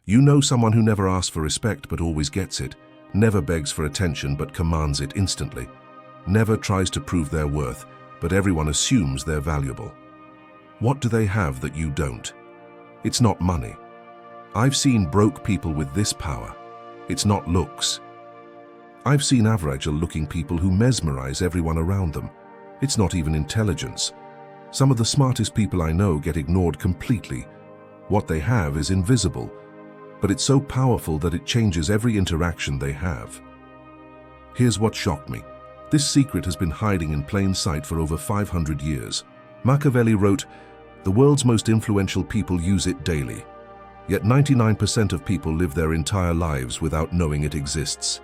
You know someone who never asks for respect but always gets it, never begs for attention but commands it instantly, never tries to prove their worth, but everyone assumes they're valuable. What do they have that you don't? It's not money. I've seen broke people with this power. It's not looks. I've seen average-looking people who mesmerize everyone around them. It's not even intelligence. Some of the smartest people I know get ignored completely. What they have is invisible, but it's so powerful that it changes every interaction they have. Here's what shocked me. This secret has been hiding in plain sight for over 500 years. Machiavelli wrote, "The world's most influential people use it daily. Yet 99% of people live their entire lives without knowing it exists."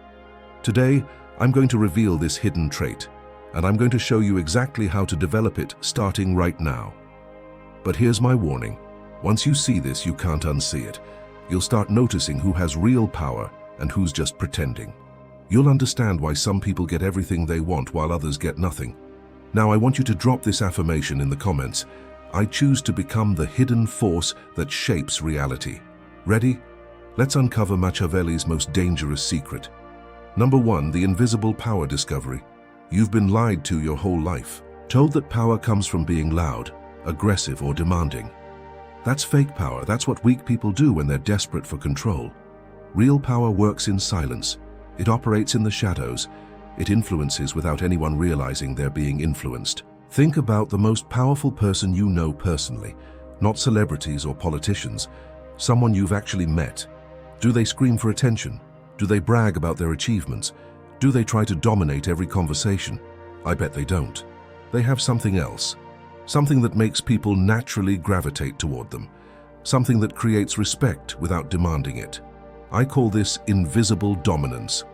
Today, I'm going to reveal this hidden trait, and I'm going to show you exactly how to develop it starting right now. But here's my warning. Once you see this, you can't unsee it. You'll start noticing who has real power and who's just pretending. You'll understand why some people get everything they want while others get nothing. Now I want you to drop this affirmation in the comments. I choose to become the hidden force that shapes reality. Ready? Let's uncover Machiavelli's most dangerous secret. Number 1, the invisible power discovery. You've been lied to your whole life, told that power comes from being loud, aggressive, or demanding. That's fake power. That's what weak people do when they're desperate for control. Real power works in silence. It operates in the shadows. It influences without anyone realizing they're being influenced. Think about the most powerful person you know personally, not celebrities or politicians, someone you've actually met. Do they scream for attention? Do they brag about their achievements? Do they try to dominate every conversation? I bet they don't. They have something else. Something that makes people naturally gravitate toward them. Something that creates respect without demanding it. I call this invisible dominance,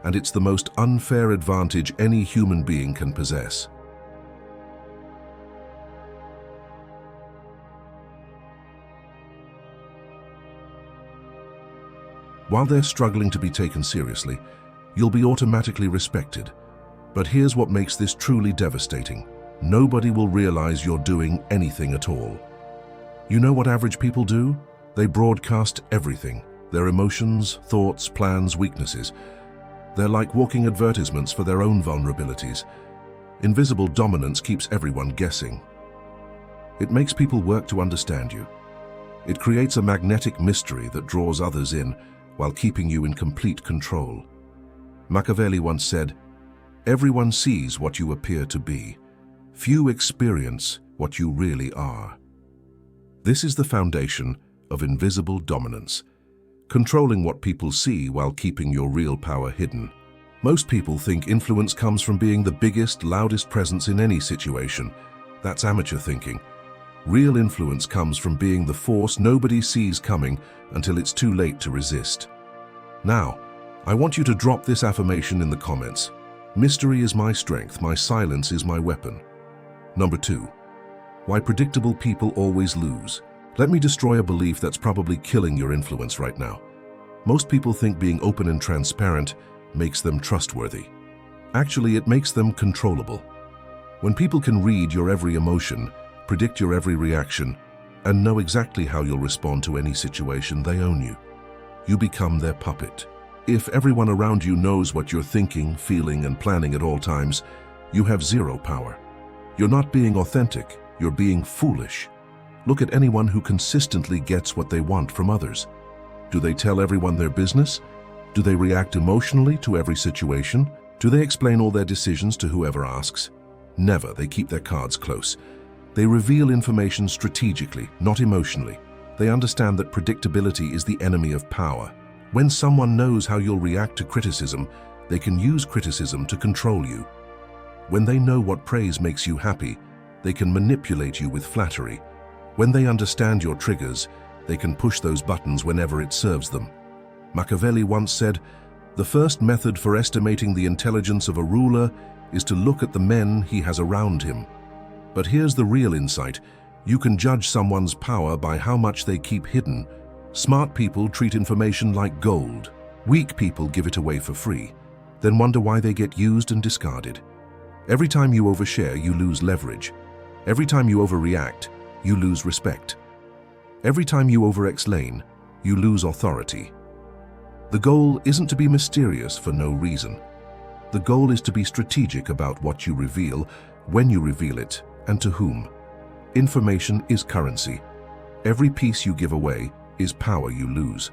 and it's the most unfair advantage any human being can possess. While they're struggling to be taken seriously, you'll be automatically respected. But here's what makes this truly devastating. Nobody will realize you're doing anything at all. You know what average people do? They broadcast everything. Their emotions, thoughts, plans, weaknesses. They're like walking advertisements for their own vulnerabilities. Invisible dominance keeps everyone guessing. It makes people work to understand you. It creates a magnetic mystery that draws others in while keeping you in complete control. Machiavelli once said, "Everyone sees what you appear to be. Few experience what you really are." This is the foundation of invisible dominance, controlling what people see while keeping your real power hidden. Most people think influence comes from being the biggest, loudest presence in any situation. That's amateur thinking. Real influence comes from being the force nobody sees coming until it's too late to resist. Now, I want you to drop this affirmation in the comments. Mystery is my strength, my silence is my weapon. Number 2, why predictable people always lose. Let me destroy a belief that's probably killing your influence right now. Most people think being open and transparent makes them trustworthy. Actually, it makes them controllable. When people can read your every emotion, predict your every reaction, and know exactly how you'll respond to any situation, they own you. You become their puppet. If everyone around you knows what you're thinking, feeling, and planning at all times, you have zero power. You're not being authentic, you're being foolish. Look at anyone who consistently gets what they want from others. Do they tell everyone their business? Do they react emotionally to every situation? Do they explain all their decisions to whoever asks? Never. They keep their cards close. They reveal information strategically, not emotionally. They understand that predictability is the enemy of power. When someone knows how you'll react to criticism, they can use criticism to control you. When they know what praise makes you happy, they can manipulate you with flattery. When they understand your triggers, they can push those buttons whenever it serves them. Machiavelli once said, "The first method for estimating the intelligence of a ruler is to look at the men he has around him." But here's the real insight. You can judge someone's power by how much they keep hidden. Smart people treat information like gold. Weak people give it away for free, then wonder why they get used and discarded. Every time you overshare, you lose leverage. Every time you overreact, you lose respect. Every time you over-explain, you lose authority. The goal isn't to be mysterious for no reason. The goal is to be strategic about what you reveal, when you reveal it, and to whom. Information is currency. Every piece you give away is power you lose.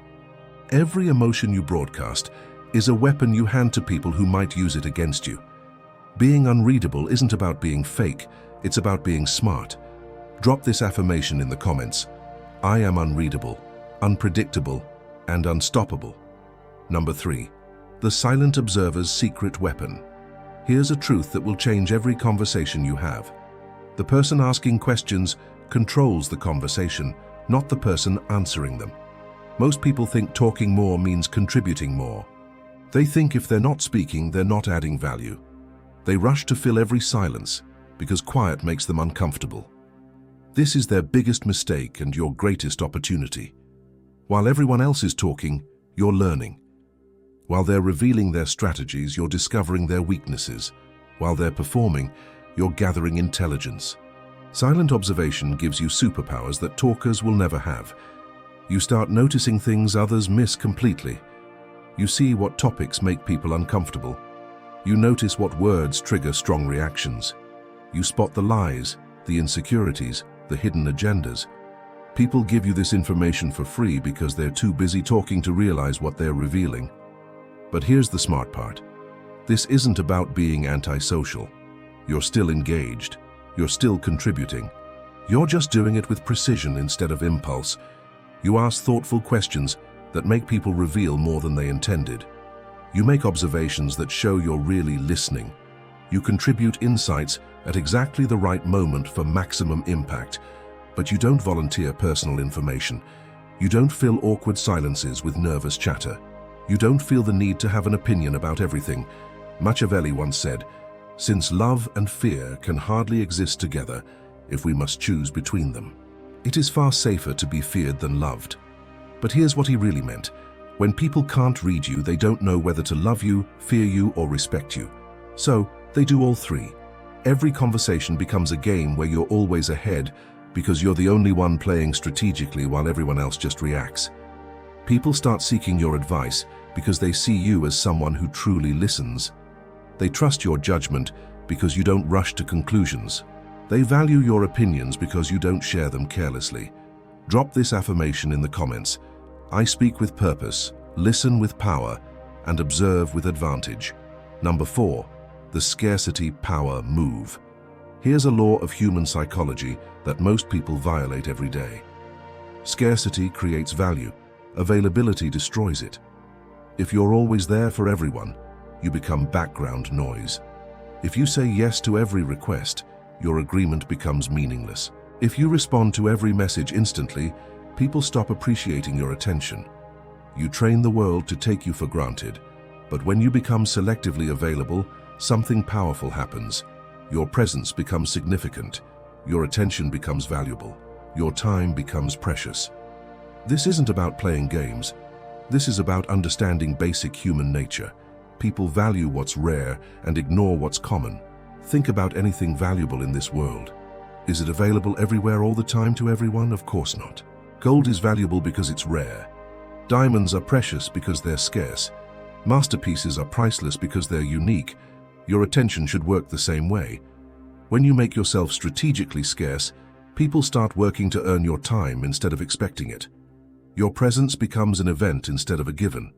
Every emotion you broadcast is a weapon you hand to people who might use it against you. Being unreadable isn't about being fake, it's about being smart. Drop this affirmation in the comments. I am unreadable, unpredictable, and unstoppable. Number 3. The silent observer's secret weapon. Here's a truth that will change every conversation you have. The person asking questions controls the conversation, not the person answering them. Most people think talking more means contributing more. They think if they're not speaking, they're not adding value. They rush to fill every silence because quiet makes them uncomfortable. This is their biggest mistake and your greatest opportunity. While everyone else is talking, you're learning. While they're revealing their strategies, you're discovering their weaknesses. While they're performing, you're gathering intelligence. Silent observation gives you superpowers that talkers will never have. You start noticing things others miss completely. You see what topics make people uncomfortable. You notice what words trigger strong reactions. You spot the lies, the insecurities, the hidden agendas. People give you this information for free because they're too busy talking to realize what they're revealing. But here's the smart part. This isn't about being antisocial. You're still engaged. You're still contributing. You're just doing it with precision instead of impulse. You ask thoughtful questions that make people reveal more than they intended. You make observations that show you're really listening. You contribute insights at exactly the right moment for maximum impact. But you don't volunteer personal information. You don't fill awkward silences with nervous chatter. You don't feel the need to have an opinion about everything. Machiavelli once said, "Since love and fear can hardly exist together if we must choose between them, it is far safer to be feared than loved." But here's what he really meant. When people can't read you, they don't know whether to love you, fear you, or respect you. So they do all three. Every conversation becomes a game where you're always ahead because you're the only one playing strategically while everyone else just reacts. People start seeking your advice because they see you as someone who truly listens. They trust your judgment because you don't rush to conclusions. They value your opinions because you don't share them carelessly. Drop this affirmation in the comments. I speak with purpose, listen with power, and observe with advantage. Number 4. The scarcity power move. Here's a law of human psychology that most people violate every day. Scarcity creates value. Availability destroys it. If you're always there for everyone, you become background noise. If you say yes to every request, your agreement becomes meaningless. If you respond to every message instantly, people stop appreciating your attention. You train the world to take you for granted, but when you become selectively available, something powerful happens. Your presence becomes significant. Your attention becomes valuable. Your time becomes precious. This isn't about playing games. This is about understanding basic human nature. People value what's rare and ignore what's common. Think about anything valuable in this world. Is it available everywhere all the time to everyone? Of course not. Gold is valuable because it's rare. Diamonds are precious because they're scarce. Masterpieces are priceless because they're unique. Your attention should work the same way. When you make yourself strategically scarce, people start working to earn your time instead of expecting it. Your presence becomes an event instead of a given.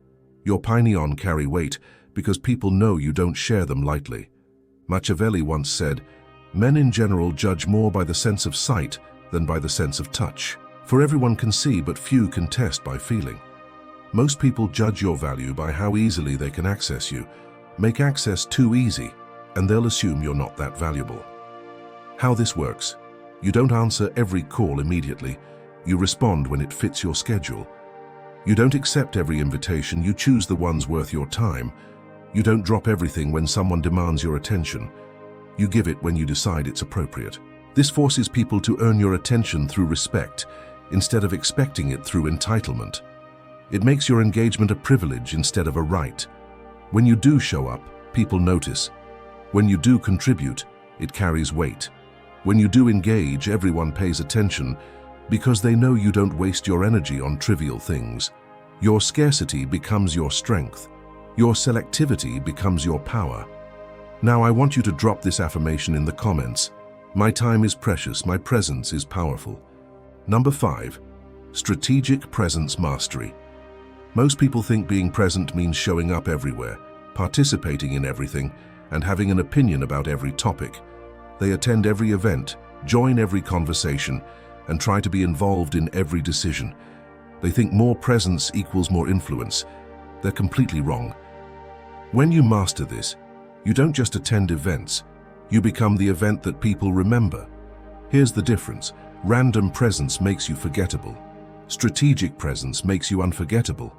Your opinions carry weight because people know you don't share them lightly. Machiavelli once said, "Men in general judge more by the sense of sight than by the sense of touch. For everyone can see, but few can test by feeling." Most people judge your value by how easily they can access you. Make access too easy, and they'll assume you're not that valuable. How this works: you don't answer every call immediately. You respond when it fits your schedule. You don't accept every invitation, you choose the ones worth your time. You don't drop everything when someone demands your attention. You give it when you decide it's appropriate. This forces people to earn your attention through respect, instead of expecting it through entitlement. It makes your engagement a privilege instead of a right. When you do show up, people notice. When you do contribute, it carries weight. When you do engage, everyone pays attention. because they know you don't waste your energy on trivial things. Your scarcity becomes your strength. Your selectivity becomes your power. Now I want you to drop this affirmation in the comments. My time is precious, my presence is powerful. Number 5. Strategic presence mastery. Most people think being present means showing up everywhere, participating in everything, and having an opinion about every topic. They attend every event, join every conversation, and try to be involved in every decision. They think more presence equals more influence. They're completely wrong. When you master this, you don't just attend events, you become the event that people remember. Here's the difference. Random presence makes you forgettable. Strategic presence makes you unforgettable.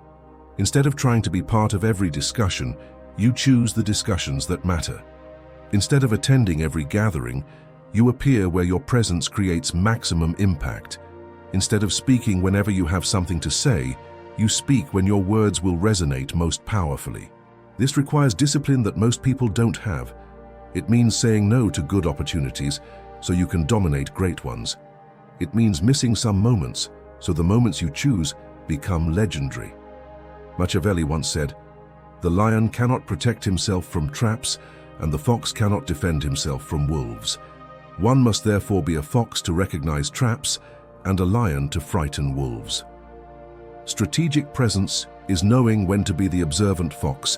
Instead of trying to be part of every discussion, you choose the discussions that matter. Instead of attending every gathering, you appear where your presence creates maximum impact. Instead of speaking whenever you have something to say, you speak when your words will resonate most powerfully. This requires discipline that most people don't have. It means saying no to good opportunities so you can dominate great ones. It means missing some moments so the moments you choose become legendary. Machiavelli once said, "The lion cannot protect himself from traps, and the fox cannot defend himself from wolves. One must therefore be a fox to recognize traps and a lion to frighten wolves." Strategic presence is knowing when to be the observant fox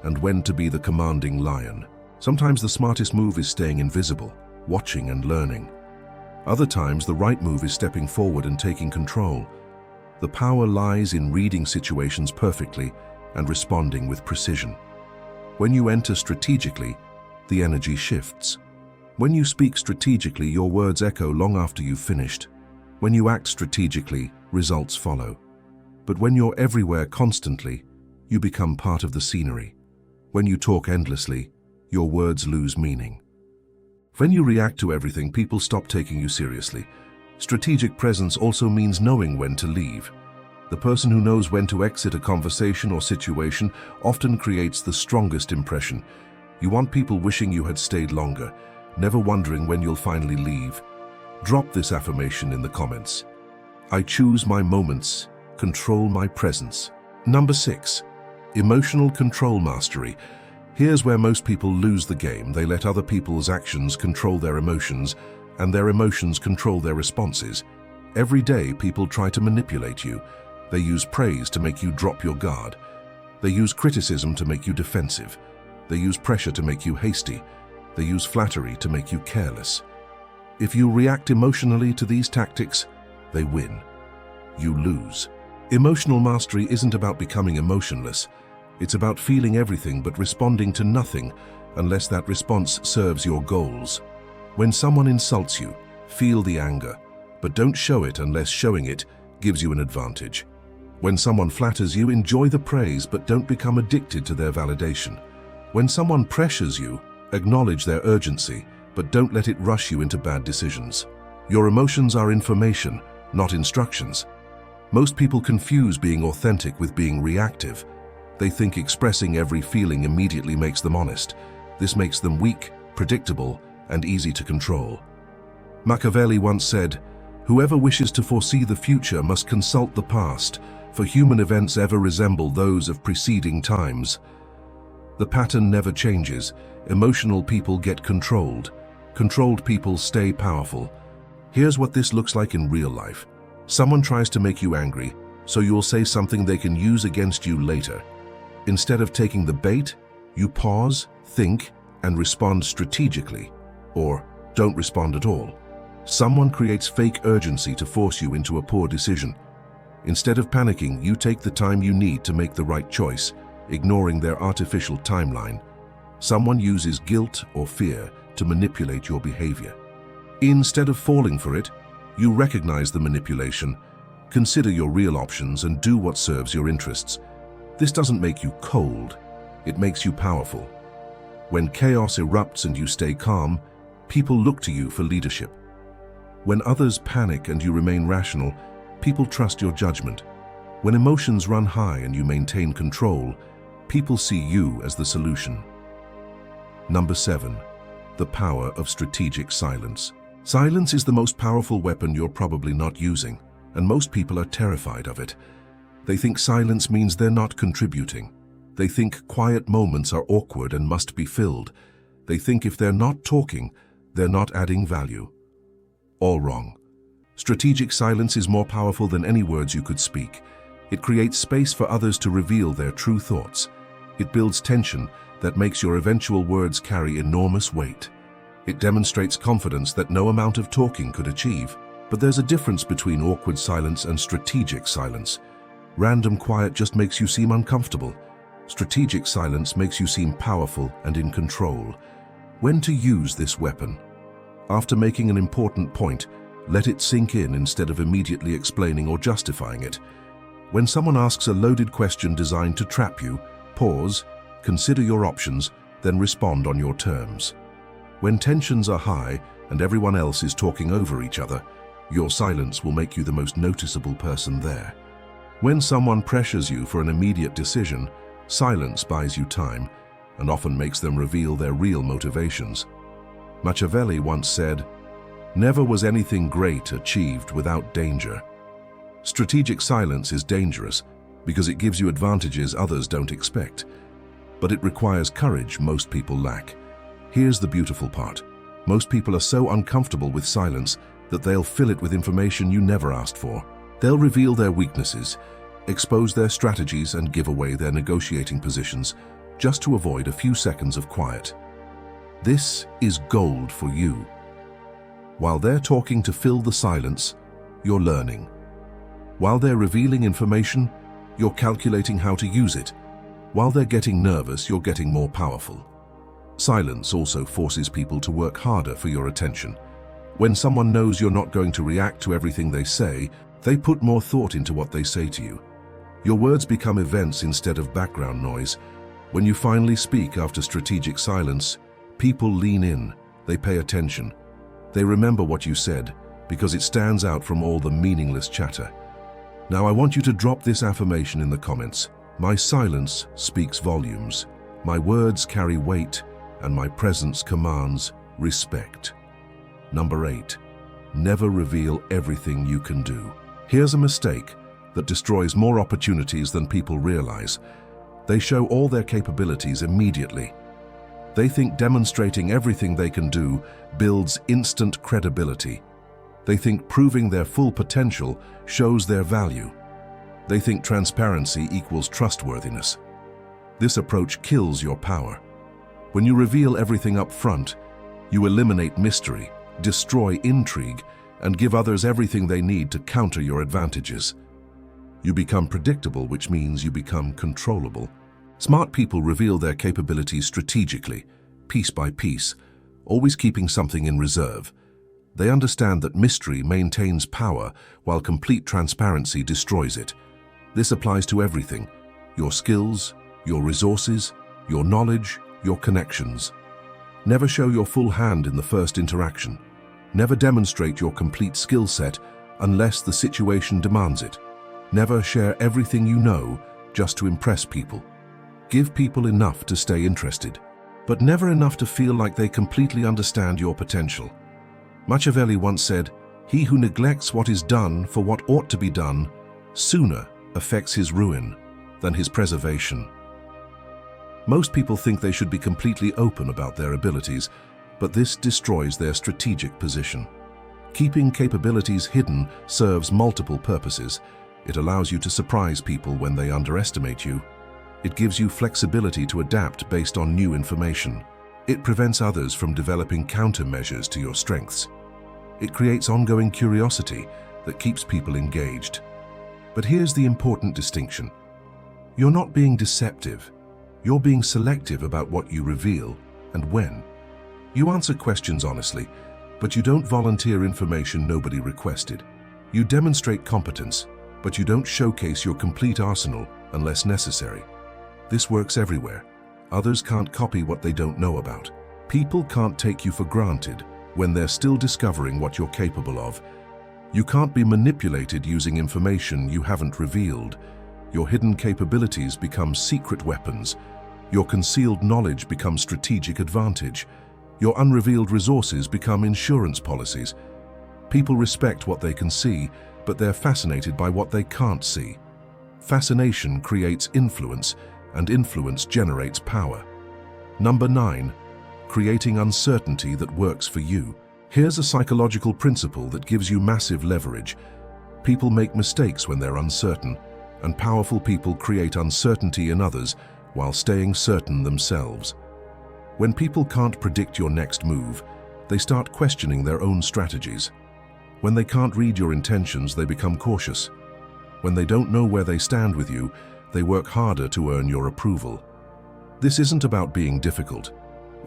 and when to be the commanding lion. Sometimes the smartest move is staying invisible, watching and learning. Other times the right move is stepping forward and taking control. The power lies in reading situations perfectly and responding with precision. When you enter strategically, the energy shifts. When you speak strategically, your words echo long after you've finished. When you act strategically, results follow. But when you're everywhere constantly, you become part of the scenery. When you talk endlessly, your words lose meaning. When you react to everything, people stop taking you seriously. Strategic presence also means knowing when to leave. The person who knows when to exit a conversation or situation often creates the strongest impression. You want people wishing you had stayed longer, never wondering when you'll finally leave. Drop this affirmation in the comments. I choose my moments, control my presence. Number 6. Emotional control mastery. Here's where most people lose the game. They let other people's actions control their emotions, and their emotions control their responses. Every day, people try to manipulate you. They use praise to make you drop your guard. They use criticism to make you defensive. They use pressure to make you hasty. They use flattery to make you careless. If you react emotionally to these tactics, they win. You lose. Emotional mastery isn't about becoming emotionless. It's about feeling everything but responding to nothing unless that response serves your goals. When someone insults you, feel the anger, but don't show it unless showing it gives you an advantage. When someone flatters you, enjoy the praise, but don't become addicted to their validation. When someone pressures you, acknowledge their urgency, but don't let it rush you into bad decisions. Your emotions are information, not instructions. Most people confuse being authentic with being reactive. They think expressing every feeling immediately makes them honest. This makes them weak, predictable, and easy to control. Machiavelli once said, "Whoever wishes to foresee the future must consult the past, for human events ever resemble those of preceding times." The pattern never changes. Emotional people get controlled. Controlled people stay powerful. Here's what this looks like in real life. Someone tries to make you angry, so you'll say something they can use against you later. Instead of taking the bait, you pause, think, and respond strategically, or don't respond at all. Someone creates fake urgency to force you into a poor decision. Instead of panicking, you take the time you need to make the right choice, ignoring their artificial timeline. Someone uses guilt or fear to manipulate your behavior. Instead of falling for it, you recognize the manipulation, consider your real options, and do what serves your interests. This doesn't make you cold, it makes you powerful. When chaos erupts and you stay calm, people look to you for leadership. When others panic and you remain rational, people trust your judgment. When emotions run high and you maintain control, people see you as the solution. Number 7. The power of strategic silence. Silence is the most powerful weapon you're probably not using, and most people are terrified of it. They think silence means they're not contributing. They think quiet moments are awkward and must be filled. They think if they're not talking, they're not adding value. All wrong. Strategic silence is more powerful than any words you could speak. It creates space for others to reveal their true thoughts. It builds tension that makes your eventual words carry enormous weight. It demonstrates confidence that no amount of talking could achieve. But there's a difference between awkward silence and strategic silence. Random quiet just makes you seem uncomfortable. Strategic silence makes you seem powerful and in control. When to use this weapon? After making an important point, let it sink in instead of immediately explaining or justifying it. When someone asks a loaded question designed to trap you, pause, consider your options, then respond on your terms. When tensions are high and everyone else is talking over each other, your silence will make you the most noticeable person there. When someone pressures you for an immediate decision, silence buys you time and often makes them reveal their real motivations. Machiavelli once said, "Never was anything great achieved without danger." Strategic silence is dangerous because it gives you advantages others don't expect. But it requires courage most people lack. Here's the beautiful part. Most people are so uncomfortable with silence that they'll fill it with information you never asked for. They'll reveal their weaknesses, expose their strategies, and give away their negotiating positions just to avoid a few seconds of quiet. This is gold for you. While they're talking to fill the silence, you're learning. While they're revealing information, you're calculating how to use it. While they're getting nervous, you're getting more powerful. Silence also forces people to work harder for your attention. When someone knows you're not going to react to everything they say, they put more thought into what they say to you. Your words become events instead of background noise. When you finally speak after strategic silence, people lean in, they pay attention. They remember what you said because it stands out from all the meaningless chatter. Now I want you to drop this affirmation in the comments. My silence speaks volumes. My words carry weight, and my presence commands respect. Number 8, never reveal everything you can do. Here's a mistake that destroys more opportunities than people realize. They show all their capabilities immediately. They think demonstrating everything they can do builds instant credibility. They think proving their full potential shows their value. They think transparency equals trustworthiness. This approach kills your power. When you reveal everything up front, you eliminate mystery, destroy intrigue, and give others everything they need to counter your advantages. You become predictable, which means you become controllable. Smart people reveal their capabilities strategically, piece by piece, always keeping something in reserve. They understand that mystery maintains power while complete transparency destroys it. This applies to everything: your skills, your resources, your knowledge, your connections. Never show your full hand in the first interaction. Never demonstrate your complete skill set unless the situation demands it. Never share everything you know just to impress people. Give people enough to stay interested, but never enough to feel like they completely understand your potential. Machiavelli once said, "He who neglects what is done for what ought to be done sooner affects his ruin than his preservation." Most people think they should be completely open about their abilities, but this destroys their strategic position. Keeping capabilities hidden serves multiple purposes. It allows you to surprise people when they underestimate you. It gives you flexibility to adapt based on new information. It prevents others from developing countermeasures to your strengths. It creates ongoing curiosity that keeps people engaged. But here's the important distinction. You're not being deceptive. You're being selective about what you reveal and when. You answer questions honestly, but you don't volunteer information nobody requested. You demonstrate competence, but you don't showcase your complete arsenal unless necessary. This works everywhere. Others can't copy what they don't know about. People can't take you for granted when they're still discovering what you're capable of. You can't be manipulated using information you haven't revealed. Your hidden capabilities become secret weapons. Your concealed knowledge becomes strategic advantage. Your unrevealed resources become insurance policies. People respect what they can see, but they're fascinated by what they can't see. Fascination creates influence, and influence generates power. Number 9. Creating uncertainty that works for you. Here's a psychological principle that gives you massive leverage. People make mistakes when they're uncertain, and powerful people create uncertainty in others while staying certain themselves. When people can't predict your next move, they start questioning their own strategies. When they can't read your intentions, they become cautious. When they don't know where they stand with you, they work harder to earn your approval. This isn't about being difficult.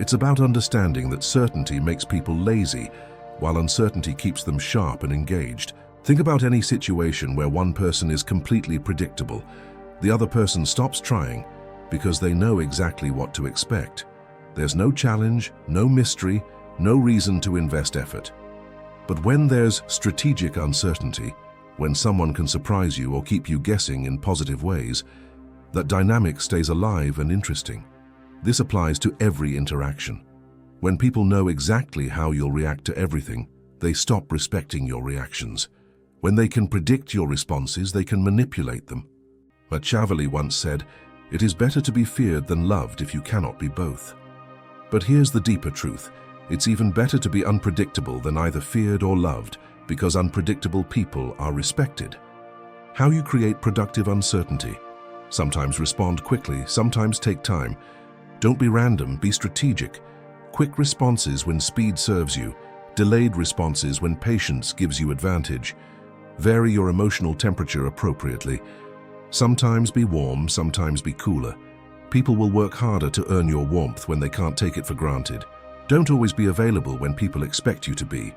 It's about understanding that certainty makes people lazy, while uncertainty keeps them sharp and engaged. Think about any situation where one person is completely predictable. The other person stops trying because they know exactly what to expect. There's no challenge, no mystery, no reason to invest effort. But when there's strategic uncertainty, when someone can surprise you or keep you guessing in positive ways, that dynamic stays alive and interesting. This applies to every interaction. When people know exactly how you'll react to everything, they stop respecting your reactions. When they can predict your responses, they can manipulate them. Machiavelli once said, "It is better to be feared than loved if you cannot be both." But here's the deeper truth. It's even better to be unpredictable than either feared or loved, because unpredictable people are respected. How you create productive uncertainty. Sometimes respond quickly, sometimes take time. Don't be random, be strategic. Quick responses when speed serves you. Delayed responses when patience gives you advantage. Vary your emotional temperature appropriately. Sometimes be warm, sometimes be cooler. People will work harder to earn your warmth when they can't take it for granted. Don't always be available when people expect you to be.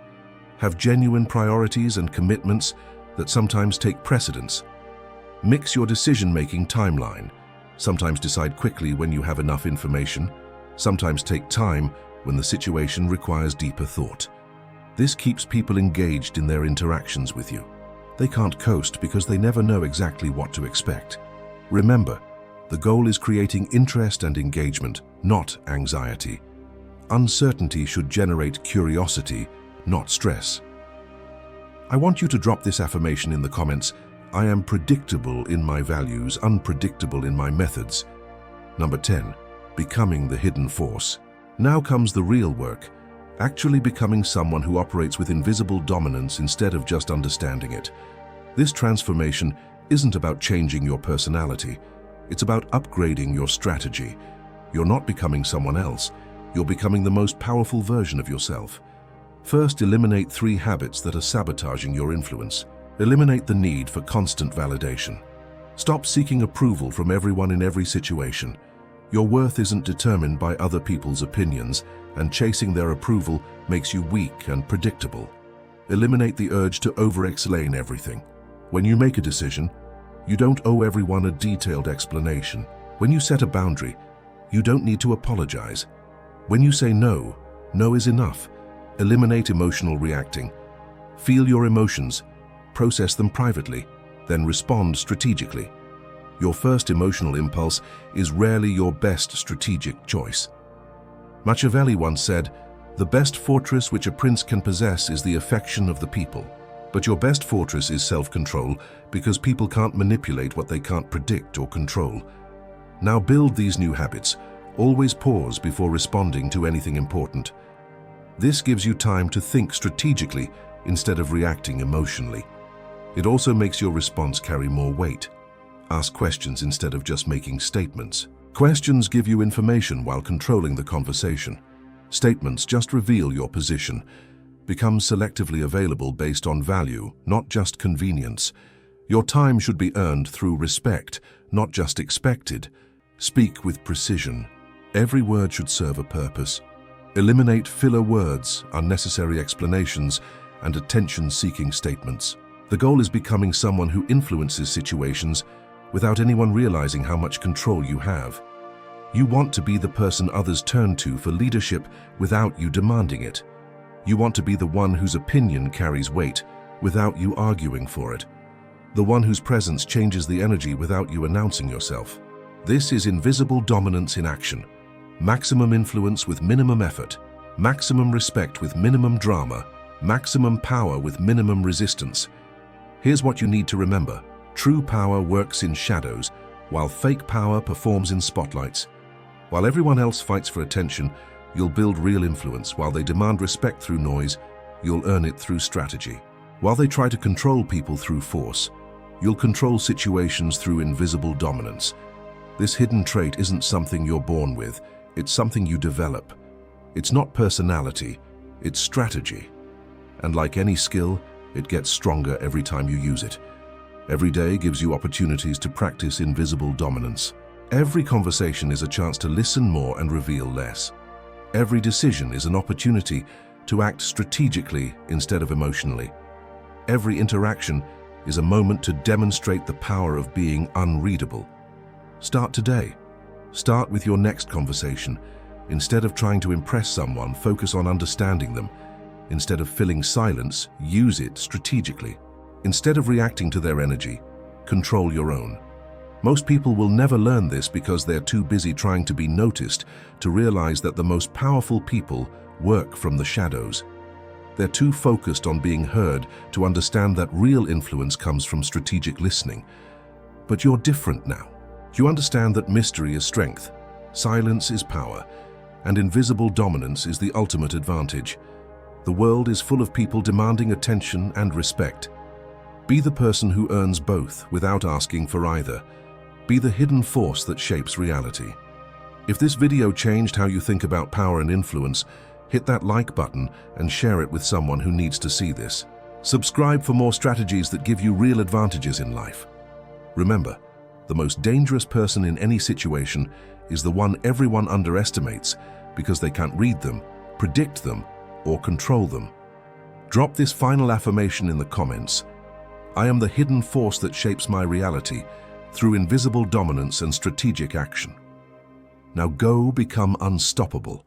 Have genuine priorities and commitments that sometimes take precedence. Mix your decision-making timeline. Sometimes decide quickly when you have enough information. Sometimes take time when the situation requires deeper thought. This keeps people engaged in their interactions with you. They can't coast because they never know exactly what to expect. Remember, the goal is creating interest and engagement, not anxiety. Uncertainty should generate curiosity, not stress. I want you to drop this affirmation in the comments. I am predictable in my values, unpredictable in my methods. Number 10, becoming the hidden force. Now comes the real work, actually becoming someone who operates with invisible dominance instead of just understanding it. This transformation isn't about changing your personality. It's about upgrading your strategy. You're not becoming someone else. You're becoming the most powerful version of yourself. First, eliminate 3 habits that are sabotaging your influence. Eliminate the need for constant validation. Stop seeking approval from everyone in every situation. Your worth isn't determined by other people's opinions, and chasing their approval makes you weak and predictable. Eliminate the urge to over-explain everything. When you make a decision, you don't owe everyone a detailed explanation. When you set a boundary, you don't need to apologize. When you say no, no is enough. Eliminate emotional reacting. Feel your emotions, process them privately, then respond strategically. Your first emotional impulse is rarely your best strategic choice. Machiavelli once said, "The best fortress which a prince can possess is the affection of the people." But your best fortress is self-control, because people can't manipulate what they can't predict or control. Now build these new habits. Always pause before responding to anything important. This gives you time to think strategically instead of reacting emotionally. It also makes your response carry more weight. Ask questions instead of just making statements. Questions give you information while controlling the conversation. Statements just reveal your position. Become selectively available based on value, not just convenience. Your time should be earned through respect, not just expected. Speak with precision. Every word should serve a purpose. Eliminate filler words, unnecessary explanations, and attention-seeking statements. The goal is becoming someone who influences situations without anyone realizing how much control you have. You want to be the person others turn to for leadership without you demanding it. You want to be the one whose opinion carries weight without you arguing for it. The one whose presence changes the energy without you announcing yourself. This is invisible dominance in action. Maximum influence with minimum effort. Maximum respect with minimum drama, maximum power with minimum resistance. Here's what you need to remember. True power works in shadows, while fake power performs in spotlights. While everyone else fights for attention, you'll build real influence. While they demand respect through noise, you'll earn it through strategy. While they try to control people through force, you'll control situations through invisible dominance. This hidden trait isn't something you're born with, it's something you develop. It's not personality, it's strategy. And like any skill, it gets stronger every time you use it. Every day gives you opportunities to practice invisible dominance. Every conversation is a chance to listen more and reveal less. Every decision is an opportunity to act strategically instead of emotionally. Every interaction is a moment to demonstrate the power of being unreadable. Start today. Start with your next conversation. Instead of trying to impress someone, focus on understanding them. Instead of filling silence, use it strategically. Instead of reacting to their energy, control your own. Most people will never learn this because they're too busy trying to be noticed to realize that the most powerful people work from the shadows. They're too focused on being heard to understand that real influence comes from strategic listening. But you're different now. You understand that mystery is strength, silence is power, and invisible dominance is the ultimate advantage. The world is full of people demanding attention and respect. Be the person who earns both without asking for either. Be the hidden force that shapes reality. If this video changed how you think about power and influence, hit that like button and share it with someone who needs to see this. Subscribe for more strategies that give you real advantages in life. Remember, the most dangerous person in any situation is the one everyone underestimates because they can't read them, predict them, or control them. Drop this final affirmation in the comments. I am the hidden force that shapes my reality through invisible dominance and strategic action. Now go become unstoppable.